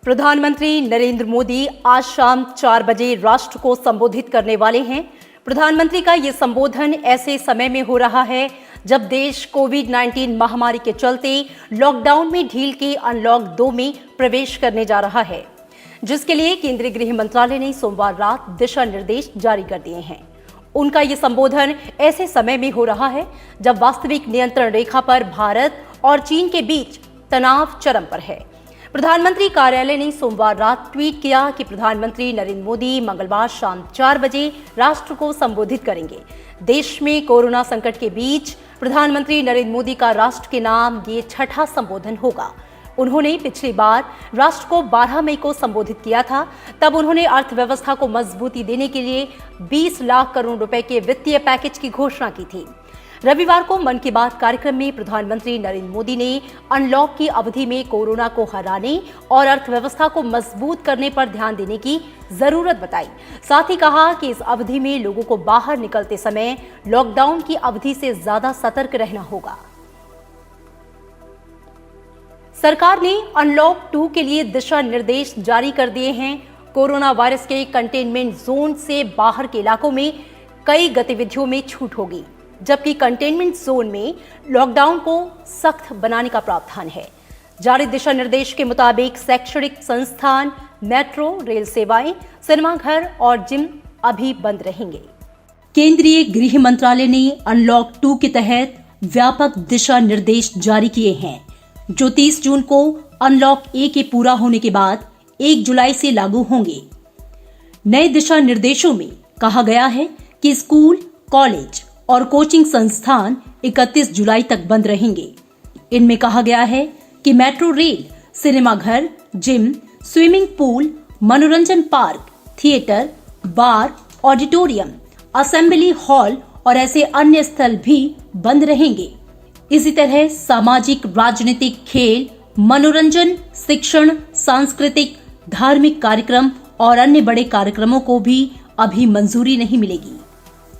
प्रधानमंत्री नरेंद्र मोदी आज शाम 4 बजे राष्ट्र को संबोधित करने वाले हैं। प्रधानमंत्री का ये संबोधन ऐसे समय में हो रहा है जब देश कोविड-19 महामारी के चलते लॉकडाउन में ढील के अनलॉक 2 में प्रवेश करने जा रहा है, जिसके लिए केंद्रीय गृह मंत्रालय ने सोमवार रात दिशा निर्देश जारी कर दिए हैं। उनका ये संबोधन ऐसे समय में हो रहा है जब वास्तविक नियंत्रण रेखा पर भारत और चीन के बीच तनाव चरम पर है। प्रधानमंत्री कार्यालय ने सोमवार रात ट्वीट किया कि प्रधानमंत्री नरेंद्र मोदी मंगलवार शाम 4 बजे राष्ट्र को संबोधित करेंगे। देश में कोरोना संकट के बीच प्रधानमंत्री नरेंद्र मोदी का राष्ट्र के नाम ये 6ठा संबोधन होगा। उन्होंने पिछली बार राष्ट्र को 12 मई को संबोधित किया था। तब उन्होंने अर्थव्यवस्था को मजबूती देने के लिए 20 लाख करोड़ रुपए के वित्तीय पैकेज की घोषणा की थी। रविवार को मन की बात कार्यक्रम में प्रधानमंत्री नरेंद्र मोदी ने अनलॉक की अवधि में कोरोना को हराने और अर्थव्यवस्था को मजबूत करने पर ध्यान देने की जरूरत बताई। साथ ही कहा कि इस अवधि में लोगों को बाहर निकलते समय लॉकडाउन की अवधि से ज्यादा सतर्क रहना होगा। सरकार ने अनलॉक 2 के लिए दिशा निर्देश जारी कर दिए हैं। कोरोना वायरस के कंटेनमेंट जोन से बाहर के इलाकों में कई गतिविधियों में छूट होगी, जबकि कंटेनमेंट जोन में लॉकडाउन को सख्त बनाने का प्रावधान है। जारी दिशा निर्देश के मुताबिक शैक्षणिक संस्थान, मेट्रो, रेल सेवाएं, सिनेमाघर और जिम अभी बंद रहेंगे। केंद्रीय गृह मंत्रालय ने अनलॉक 2 के तहत व्यापक दिशा निर्देश जारी किए हैं, जो 30 जून को अनलॉक 1 के पूरा होने के बाद 1 जुलाई से लागू होंगे। नए दिशा निर्देशों में कहा गया है कि स्कूल, कॉलेज और कोचिंग संस्थान 31 जुलाई तक बंद रहेंगे। इनमें कहा गया है कि मेट्रो, रेल, सिनेमाघर, जिम, स्विमिंग पूल, मनोरंजन पार्क, थिएटर, बार, ऑडिटोरियम, असेंबली हॉल और ऐसे अन्य स्थल भी बंद रहेंगे। इसी तरह सामाजिक, राजनीतिक, खेल, मनोरंजन, शिक्षण, सांस्कृतिक, धार्मिक कार्यक्रम और अन्य बड़े कार्यक्रमों को भी अभी मंजूरी नहीं मिलेगी।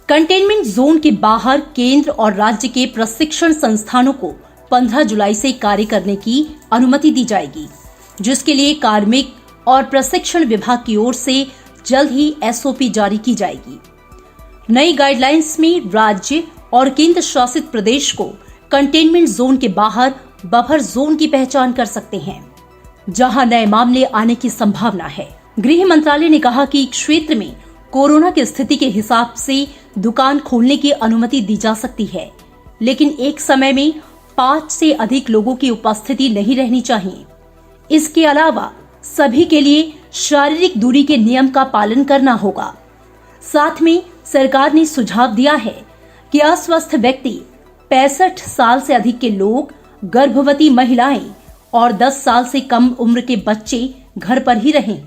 कंटेनमेंट जोन के बाहर केंद्र और राज्य के प्रशिक्षण संस्थानों को 15 जुलाई से कार्य करने की अनुमति दी जाएगी, जिसके लिए कार्मिक और प्रशिक्षण विभाग की ओर से जल्द ही एसओपी जारी की जाएगी। नई गाइडलाइंस में राज्य और केंद्र शासित प्रदेश को कंटेनमेंट जोन के बाहर बफर जोन की पहचान कर सकते हैं, जहां नए मामले आने की संभावना है। गृह मंत्रालय ने कहा कि क्षेत्र में कोरोना की स्थिति के हिसाब से दुकान खोलने की अनुमति दी जा सकती है, लेकिन एक समय में 5 से अधिक लोगों की उपस्थिति नहीं रहनी चाहिए। इसके अलावा सभी के लिए शारीरिक दूरी के नियम का पालन करना होगा। साथ में सरकार ने सुझाव दिया है कि अस्वस्थ व्यक्ति, 65 साल से अधिक के लोग, गर्भवती महिलाएं और 10 साल से कम उम्र के बच्चे घर पर ही रहें।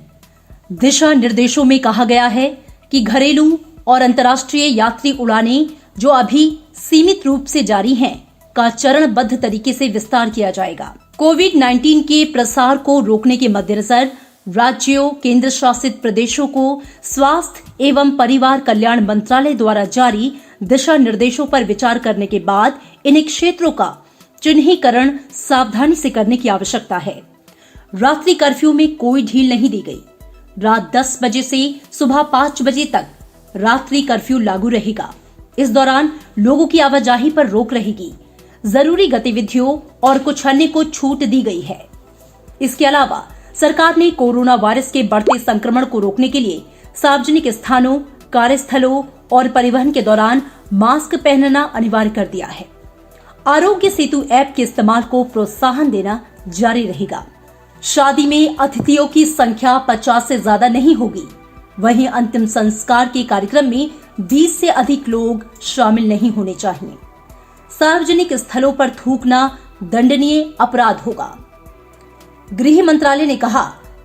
दिशा निर्देशों में कहा गया है कि घरेलू और अंतर्राष्ट्रीय यात्री उड़ानें जो अभी सीमित रूप से जारी हैं, का चरणबद्ध तरीके से विस्तार किया जाएगा। कोविड-19 के प्रसार को रोकने के मद्देनजर राज्यों, केंद्र शासित प्रदेशों को स्वास्थ्य एवं परिवार कल्याण मंत्रालय द्वारा जारी दिशा निर्देशों पर विचार करने के बाद इन क्षेत्रों का चिन्हीकरण सावधानी से करने की आवश्यकता है। रात्रि कर्फ्यू में कोई ढील नहीं दी गई। रात 10 बजे से सुबह 5 बजे तक रात्रि कर्फ्यू लागू रहेगा। इस दौरान लोगों की आवाजाही पर रोक रहेगी। जरूरी गतिविधियों और कुछ अन्य को छूट दी गई है। इसके अलावा सरकार ने कोरोना वायरस के बढ़ते संक्रमण को रोकने के लिए सार्वजनिक स्थानों, कार्यस्थलों और परिवहन के दौरान मास्क पहनना अनिवार्य कर दिया है। आरोग्य सेतु ऐप के इस्तेमाल को प्रोत्साहन देना जारी रहेगा। शादी में अतिथियों की संख्या 50 से ज्यादा नहीं होगी। वहीं अंतिम संस्कार के कार्यक्रम में 20 से अधिक लोग शामिल नहीं होने चाहिए। सार्वजनिक स्थलों पर थूकना दंडनीय अपराध होगा। गृह मंत्रालय ने कहा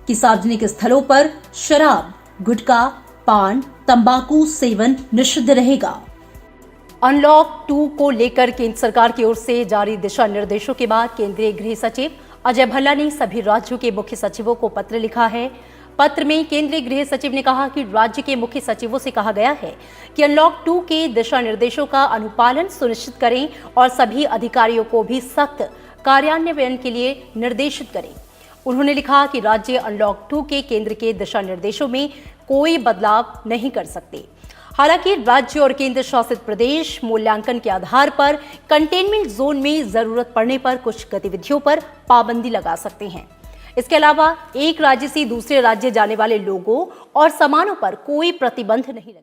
कि सार्वजनिक स्थलों पर शराब, गुटखा, पान, तंबाकू सेवन निषिद्ध रहेगा। अनलॉक 2 को लेकर केंद्र सरकार की ओर से जारी दिशा निर्देशों के बाद केंद्रीय गृह सचिव अजय भल्ला ने सभी राज्यों के मुख्य सचिवों को पत्र लिखा है। पत्र में केंद्रीय गृह सचिव ने कहा कि राज्य के मुख्य सचिवों से कहा गया है कि अनलॉक 2 के दिशा निर्देशों का अनुपालन सुनिश्चित करें और सभी अधिकारियों को भी सख्त कार्यान्वयन के लिए निर्देशित करें। उन्होंने लिखा कि राज्य अनलॉक 2 के केंद्र के दिशा निर्देशों में कोई बदलाव नहीं कर सकते। हालांकि राज्य और केंद्र शासित प्रदेश मूल्यांकन के आधार पर कंटेनमेंट जोन में जरूरत पड़ने पर कुछ गतिविधियों पर पाबंदी लगा सकते हैं। इसके अलावा एक राज्य से दूसरे राज्य जाने वाले लोगों और सामानों पर कोई प्रतिबंध नहीं लगा।